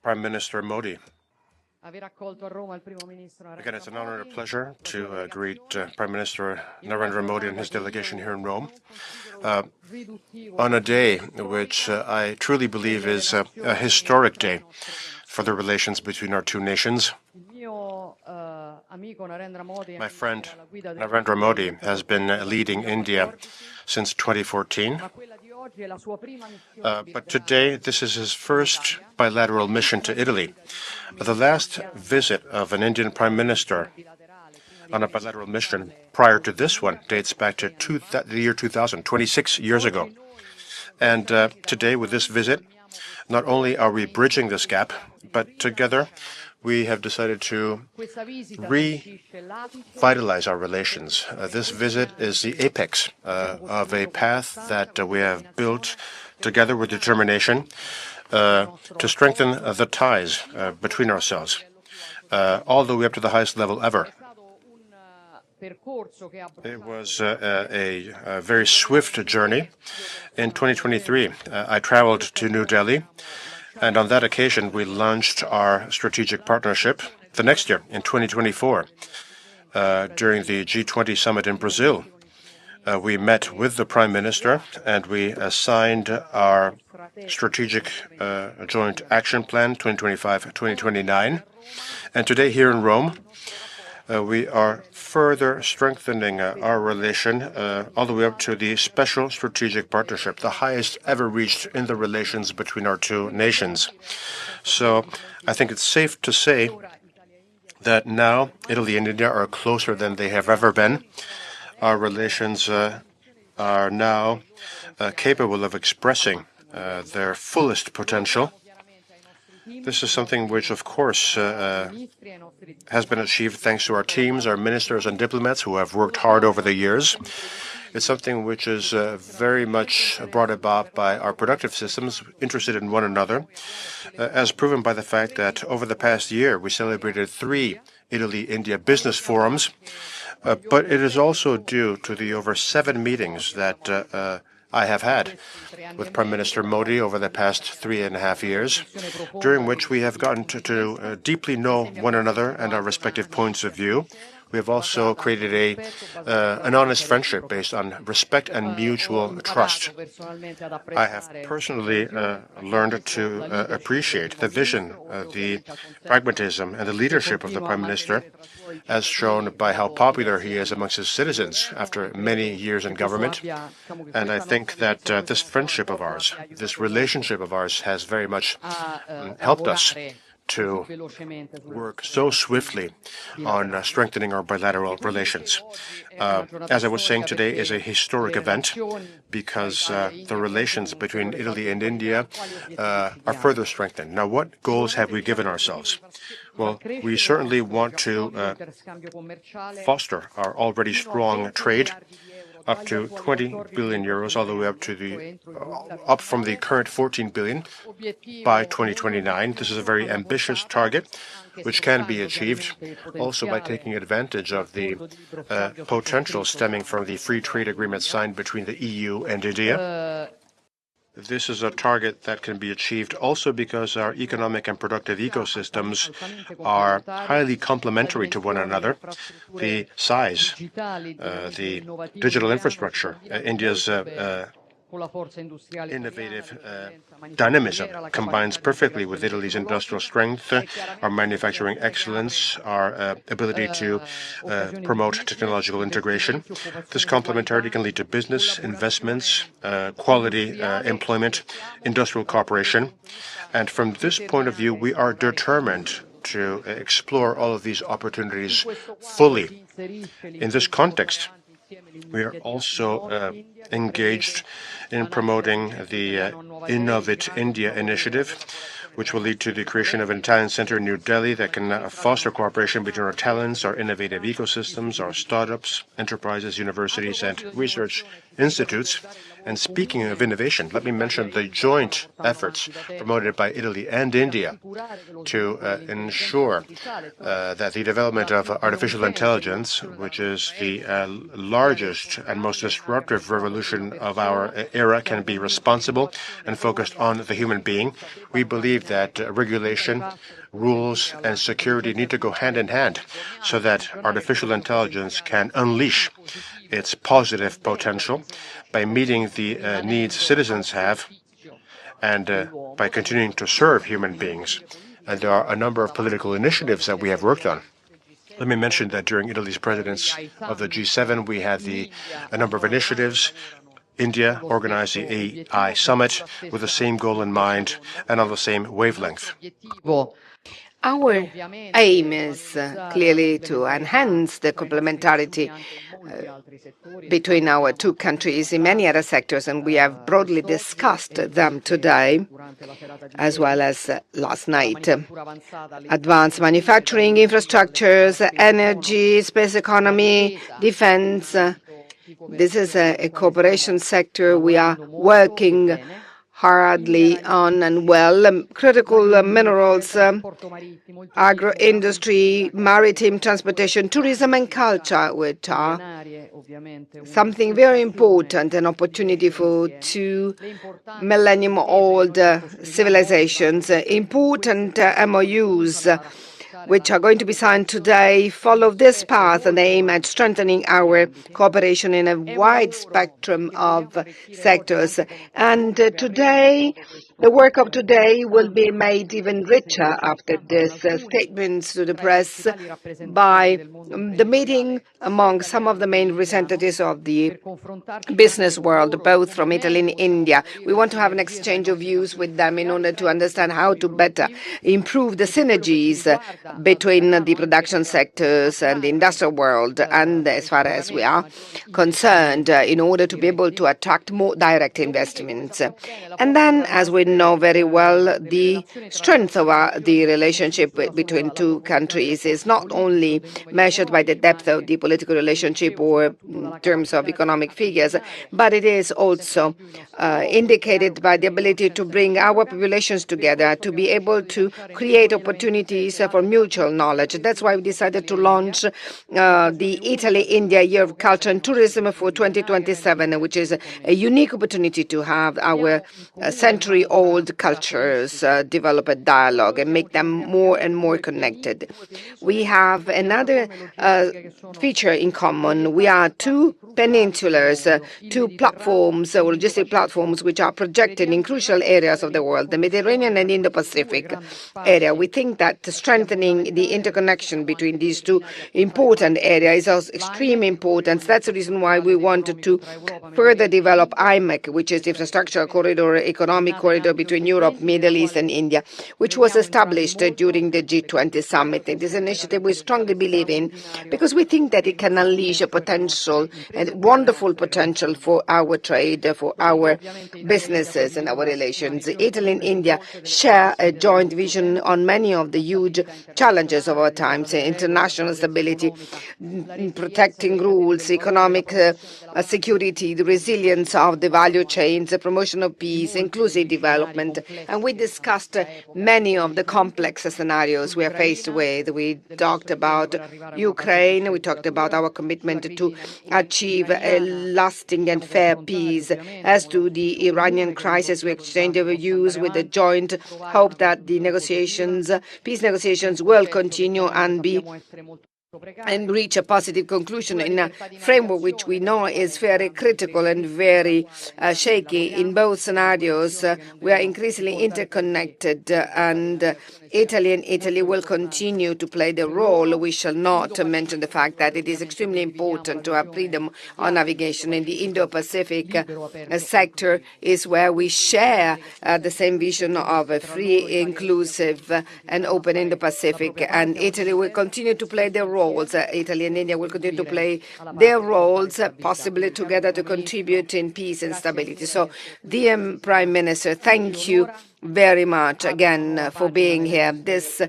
Prime Minister Modi. Again, it's an honor and a pleasure to greet Prime Minister Narendra Modi and his delegation here in Rome on a day which I truly believe is a historic day for the relations between our two nations. My friend Narendra Modi has been leading India since 2014. But today, this is his first bilateral mission to Italy. The last visit of an Indian Prime Minister on a bilateral mission prior to this one dates back to the year 2000, 26 years ago. And today, with this visit, not only are we bridging this gap, but together we have decided to revitalize our relations. This visit is the apex of a path that we have built together with determination to strengthen the ties between ourselves, all the way up to the highest level ever. It was a very swift journey. In 2023, I traveled to New Delhi, and on that occasion, we launched our strategic partnership. The next year, in 2024, during the G20 summit in Brazil, we met with the Prime Minister and we signed our strategic joint action plan 2025-2029. And today here in Rome, we are further strengthening our relation all the way up to the special strategic partnership, the highest ever reached in the relations between our two nations. So I think it's safe to say that now Italy and India are closer than they have ever been. Our relations are now capable of expressing their fullest potential. This is something which, of course, has been achieved thanks to our teams, our ministers and diplomats who have worked hard over the years. It's something which is very much brought about by our productive systems, interested in one another, as proven by the fact that over the past year we celebrated 3 Italy-India business forums, but it is also due to the over 7 meetings that I have had with Prime Minister Modi over the past 3.5 years, during which we have gotten to deeply know one another and our respective points of view. We have also created an honest friendship based on respect and mutual trust. I have personally learned to appreciate the vision, the pragmatism, and the leadership of the Prime Minister, as shown by how popular he is amongst his citizens after many years in government. And I think that this friendship of ours, this relationship of ours, has very much helped us to work so swiftly on strengthening our bilateral relations. As I was saying, today is a historic event because the relations between Italy and India are further strengthened. Now, what goals have we given ourselves? Well, we certainly want to foster our already strong trade up to 20 billion euros, all the way up from the current 14 billion by 2029. This is a very ambitious target, which can be achieved also by taking advantage of the potential stemming from the free trade agreement signed between the EU and India. This is a target that can be achieved also because our economic and productive ecosystems are highly complementary to one another. The size, the digital infrastructure, India's innovative dynamism combines perfectly with Italy's industrial strength, our manufacturing excellence, our ability to promote technological integration. This complementarity can lead to business, investments, quality employment, industrial cooperation. And from this point of view, we are determined to explore all of these opportunities fully. In this context, we are also engaged in promoting the Innovate India initiative, which will lead to the creation of an Italian center in New Delhi that can foster cooperation between our talents, our innovative ecosystems, our startups, enterprises, universities, and research institutes. And speaking of innovation, let me mention the joint efforts promoted by Italy and India to ensure that the development of artificial intelligence, which is the largest and most disruptive revolution of our era, can be responsible and focused on the human being. We believe that regulation, rules, and security need to go hand in hand so that artificial intelligence can unleash its positive potential by meeting the needs citizens have and by continuing to serve human beings. And there are a number of political initiatives that we have worked on. Let me mention that during Italy's presidency of the G7, we had a number of initiatives. India organized the AI summit with the same goal in mind and on the same wavelength. Our aim is clearly to enhance the complementarity between our two countries in many other sectors, and we have broadly discussed them today as well as last night. Advanced manufacturing infrastructures, energy, space economy, defense. This is a cooperation sector we are working hardly on and well. Critical minerals, agro-industry, maritime transportation, tourism and culture, which are something very important, an opportunity for two millennium-old civilizations. Important MOUs which are going to be signed today follow this path and aim at strengthening our cooperation in a wide spectrum of sectors. And today, the work of today will be made even richer after this statements to the press by the meeting among some of the main representatives of the business world, both from Italy and India. We want to have an exchange of views with them in order to understand how to better improve the synergies between the production sectors and the industrial world, and as far as we are concerned, in order to be able to attract more direct investments. And then, as we know very well, the strength of the relationship between two countries is not only measured by the depth of the political relationship or in terms of economic figures, but it is also indicated by the ability to bring our populations together, to be able to create opportunities for mutual knowledge. That's why we decided to launch the Italy-India Year of Culture and Tourism for 2027, which is a unique opportunity to have our century-old cultures develop a dialogue and make them more and more connected. We have another feature in common. We are two peninsulas, two platforms, or logistic platforms, which are projected in crucial areas of the world, the Mediterranean and Indo-Pacific area. We think that strengthening the interconnection between these two important areas is of extreme importance. That's the reason why we wanted to further develop IMEC, which is the infrastructure corridor, economic corridor between Europe, Middle East, and India, which was established during the G20 summit. This initiative we strongly believe in because we think that it can unleash a potential, a wonderful potential for our trade, for our businesses and our relations. Italy and India share a joint vision on many of the huge challenges of our times: international stability, protecting rules, economic security, the resilience of the value chains, the promotion of peace, inclusive development. And we discussed many of the complex scenarios we are faced with. We talked about Ukraine, we talked about our commitment to achieve a lasting and fair peace. As to the Iranian crisis, we exchanged our views with the joint hope that the negotiations, peace negotiations, will continue and reach a positive conclusion in a framework which we know is very critical and very shaky. In both scenarios, we are increasingly interconnected, and Italy will continue to play the role. We shall not mention the fact that it is extremely important to have freedom on navigation in the Indo-Pacific sector is where we share the same vision of a free, inclusive, and open Indo-Pacific, and Italy will continue to play their roles. Italy and India will continue to play their roles, possibly together to contribute in peace and stability. So, dear Prime Minister, thank you very much again for being here. This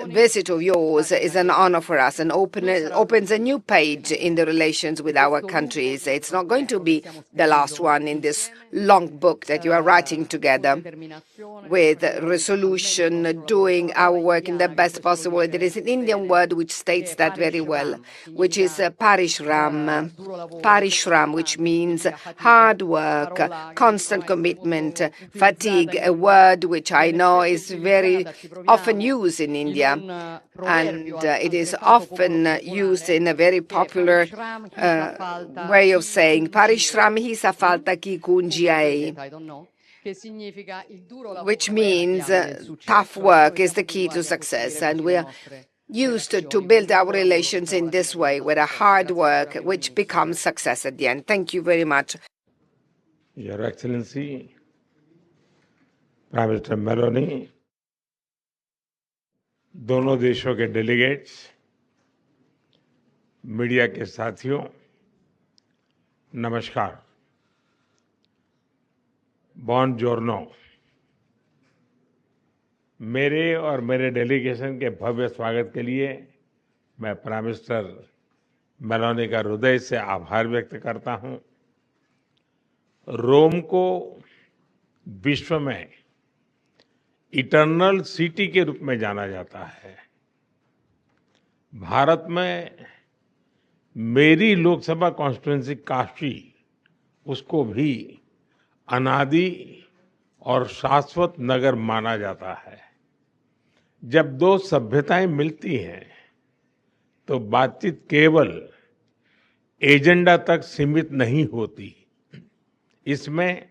visit of yours is an honor for us and opens a new page in the relations with our countries. It's not going to be the last one in this long book that you are writing together with resolution, doing our work in the best possible way. There is an Indian word which states that very well, which is parishram. Parishram, which means hard work, constant commitment, fatigue, a work word which I know is very often used in India, and it is often used in a very popular way of saying, Parishram hi sa falta ki kunjiai, which means tough work is the key to success. And we're used to build our relations in this way, with a hard work, which becomes success at the end. Thank you very much. Your Excellency, Prime Minister Meloni, दोनों देशों के delegates, media के साथियों, नमस्कार। बॉनजोर्नो। मेरे और मेरे delegation के भव्य स्वागत के लिए मैं प्राइम मिनिस्टर मेलोनी का हृदय से आभार व्यक्त करता हूं। रोम को विश्व में इटर्नल सिटी के रूप में जाना जाता है। भारत में मेरी लोकसभा कॉन्स्टिट्यूएंसी काशी, उसको भी अनादि और शाश्वत नगर माना जाता है। जब दो सभ्यताएं मिलती हैं तो बातचीत केवल एजेंडा तक सीमित नहीं होती। इसमें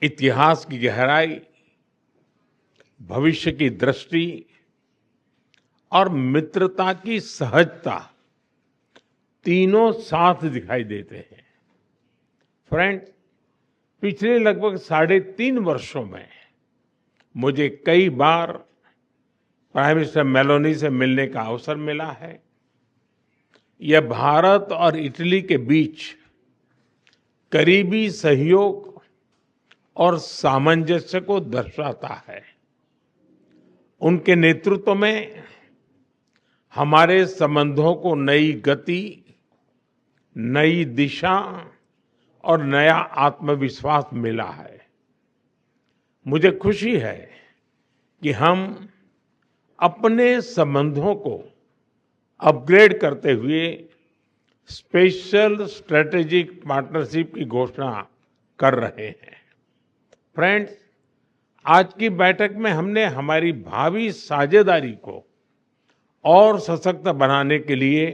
इतिहास की गहराई, भविष्य की दृष्टि और मित्रता की सहजता तीनों साथ दिखाई देते हैं। फ्रेंड, पिछले लगभग 3.5 वर्षों में मुझे कई बार प्राइम मिनिस्टर मेलोनी से मिलने का अवसर मिला है। यह भारत और इटली के बीच करीबी सहयोग और सामंजस्य को दर्शाता है। उनके नेतृत्व में हमारे संबंधों को नई गति, नई दिशा और नया आत्मविश्वास मिला है। मुझे खुशी है कि हम अपने संबंधों को अपग्रेड करते हुए स्पेशल स्ट्रेटेजिक पार्टनरशिप की घोषणा कर रहे हैं। फ्रेंड्स, आज की बैठक में हमने हमारी भावी साझेदारी को और सशक्त बनाने के लिए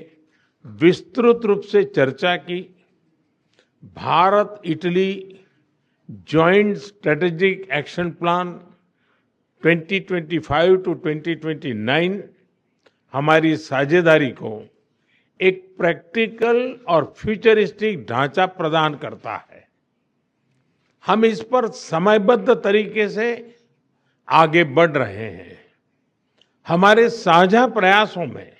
विस्तृत रूप से चर्चा की। Bharat Italy joint strategic action plan 2025 to 2029 हमारी साझेदारी को एक प्रैक्टिकल और फ्यूचरिस्टिक ढांचा प्रदान करता है। हम इस पर समयबद्ध तरीके से आगे बढ़ रहे हैं। हमारे साझा प्रयासों में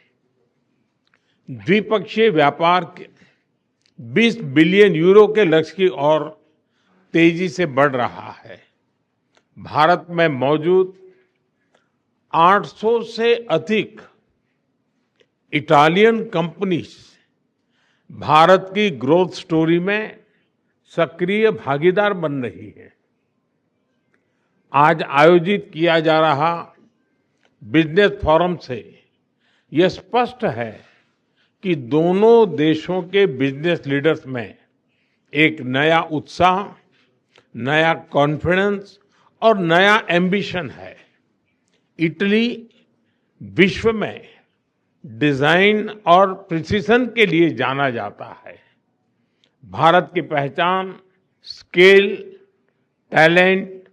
द्विपक्षीय व्यापार के 20 बिलियन यूरो के लक्ष्य की ओर तेजी से बढ़ रहा है। भारत में मौजूद 800 से अधिक इटालियन कंपनीज भारत की ग्रोथ स्टोरी में सक्रिय भागीदार बन रही है। आज आयोजित किया जा रहा बिजनेस फोरम से यह स्पष्ट है कि दोनों देशों के बिजनेस लीडर्स में एक नया उत्साह, नया कॉन्फिडेंस और नया एम्बिशन है। इटली विश्व में डिजाइन और प्रिसिशन के लिए जाना जाता है। भारत की पहचान स्केल, टैलेंट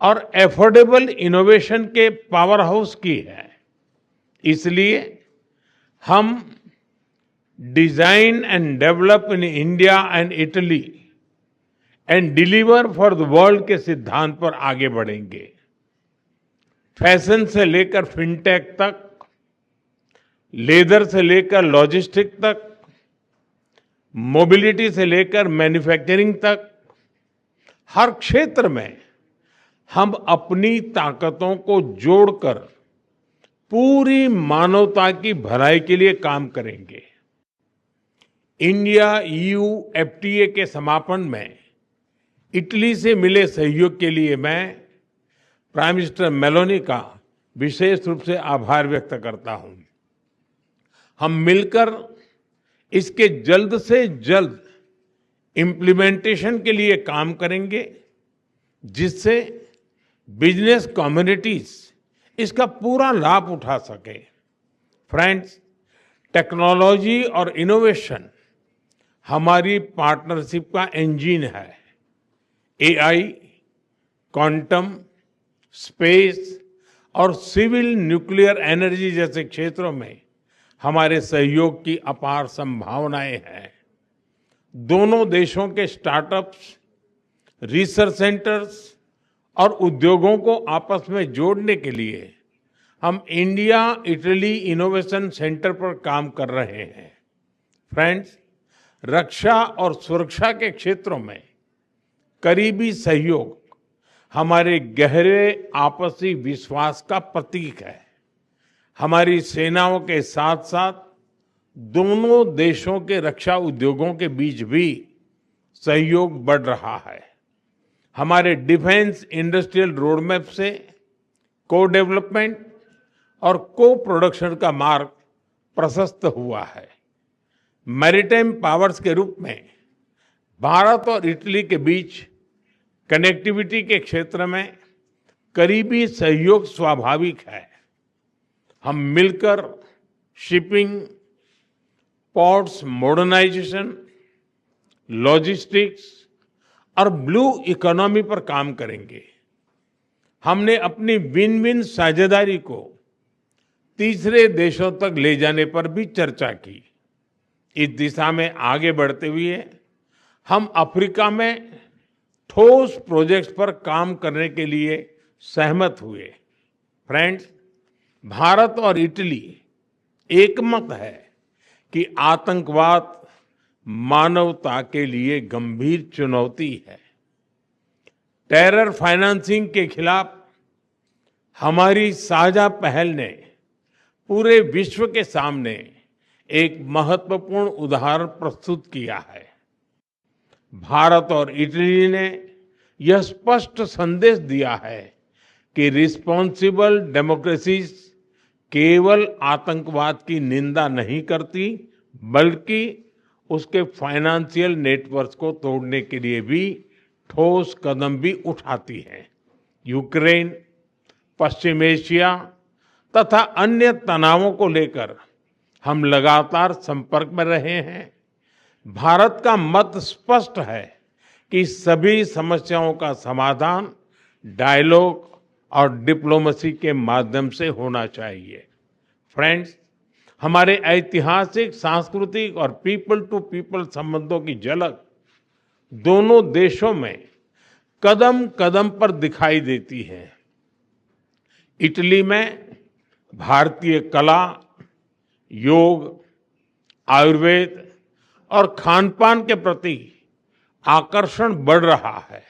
और एफोर्डेबल इनोवेशन के पावर हाउस की है। इसलिए हम design and develop in India and Italy and deliver for the world के सिद्धांत पर आगे बढ़ेंगे। फैशन से लेकर फिनटेक तक, लेदर से लेकर लॉजिस्टिक तक, मोबिलिटी से लेकर मैन्युफैक्चरिंग तक, हर क्षेत्र में हम अपनी ताकतों को जोड़कर पूरी मानवता की भलाई के लिए काम करेंगे। इंडिया ईयू एफटीए के समापन में इटली से मिले सहयोग के लिए मैं प्राइम मिनिस्टर मेलोनी का विशेष रूप से आभार व्यक्त करता हूं। हम मिलकर इसके जल्द से जल्द इम्प्लीमेंटेशन के लिए काम करेंगे, जिससे बिजनेस कम्युनिटीज इसका पूरा लाभ उठा सके। फ्रेंड्स, टेक्नोलॉजी और इनोवेशन हमारी पार्टनरशिप का इंजन है। एआई, क्वांटम, स्पेस और सिविल न्यूक्लियर एनर्जी जैसे क्षेत्रों में हमारे सहयोग की अपार संभावनाएं हैं। दोनों देशों के स्टार्टअप्स, रिसर्च सेंटर्स और उद्योगों को आपस में जोड़ने के लिए हम इंडिया इटली इनोवेशन सेंटर पर काम कर रहे हैं। फ्रेंड्स, रक्षा और सुरक्षा के क्षेत्रों में करीबी सहयोग हमारे गहरे आपसी विश्वास का प्रतीक है। हमारी सेनाओं के साथ साथ दोनों देशों के रक्षा उद्योगों के बीच भी सहयोग बढ़ रहा है। हमारे डिफेंस इंडस्ट्रियल रोडमैप से को डेवलपमेंट और को प्रोडक्शन का मार्ग प्रशस्त हुआ है। मैरीटाइम पावर्स के रूप में भारत और इटली के बीच कनेक्टिविटी के क्षेत्र में करीबी सहयोग स्वाभाविक है। हम मिलकर शिपिंग, पोर्ट्स मॉडर्नाइजेशन, लॉजिस्टिक्स और ब्लू इकोनॉमी पर काम करेंगे। हमने अपनी विन विन साझेदारी को तीसरे देशों तक ले जाने पर भी चर्चा की। इस दिशा में आगे बढ़ते हुए हम अफ्रीका में ठोस प्रोजेक्ट्स पर काम करने के लिए सहमत हुए। फ्रेंड्स, भारत और इटली एकमत है कि आतंकवाद मानवता के लिए गंभीर चुनौती है। टेरर फाइनेंसिंग के खिलाफ हमारी साझा पहल ने पूरे विश्व के सामने एक महत्वपूर्ण उदाहरण प्रस्तुत किया है। भारत और इटली ने यह स्पष्ट संदेश दिया है कि रिस्पॉन्सिबल डेमोक्रेसीज केवल आतंकवाद की निंदा नहीं करती, बल्कि उसके फाइनेंशियल नेटवर्क को तोड़ने के लिए भी ठोस कदम भी उठाती है। यूक्रेन, पश्चिम एशिया तथा अन्य तनावों को लेकर हम लगातार संपर्क में रहे हैं। भारत का मत स्पष्ट है कि सभी समस्याओं का समाधान डायलॉग और डिप्लोमेसी के माध्यम से होना चाहिए। फ्रेंड्स, हमारे ऐतिहासिक, सांस्कृतिक और पीपल टू पीपल संबंधों की झलक दोनों देशों में कदम कदम पर दिखाई देती है। इटली में भारतीय कला, योग, आयुर्वेद और खान-पान के प्रति आकर्षण बढ़ रहा है।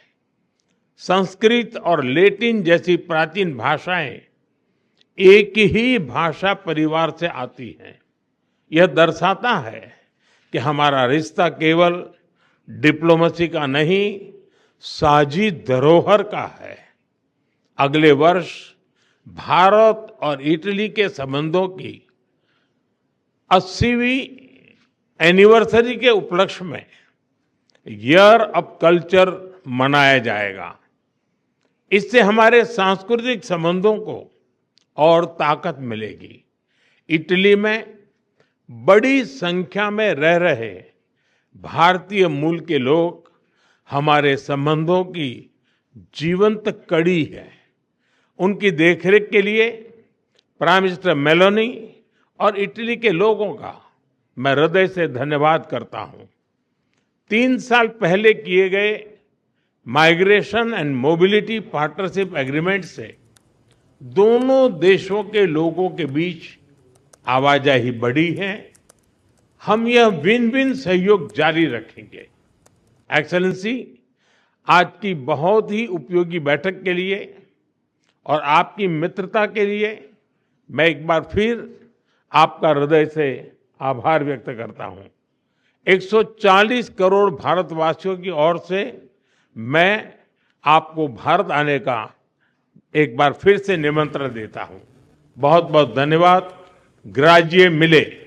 संस्कृत और लैटिन जैसी प्राचीन भाषाएं एक ही भाषा परिवार से आती हैं। यह दर्शाता है कि हमारा रिश्ता केवल डिप्लोमेसी का नहीं, साझी धरोहर का है। अगले वर्ष भारत और इटली के संबंधों की 80वीं एनिवर्सरी के उपलक्ष्य में ईयर ऑफ कल्चर मनाया जाएगा। इससे हमारे सांस्कृतिक संबंधों को और ताकत मिलेगी। इटली में बड़ी संख्या में रह रहे भारतीय मूल के लोग हमारे संबंधों की जीवंत कड़ी है। उनकी देखरेख के लिए प्राइम मिनिस्टर मेलोनी और इटली के लोगों का मैं हृदय से धन्यवाद करता हूं। 3 साल पहले किए गए migration and mobility partnership agreement से दोनों देशों के लोगों के बीच आवाजाही बढ़ी है। हम यह विन विन सहयोग जारी रखेंगे। एक्सेलेंसी, आज की बहुत ही उपयोगी बैठक के लिए और आपकी मित्रता के लिए मैं एक बार फिर आपका हृदय से आभार व्यक्त करता हूं। 140 करोड़ भारतवासियों की ओर से मैं आपको भारत आने का एक बार फिर से निमंत्रण देता हूं। बहुत बहुत धन्यवाद। ग्राजिए मिले।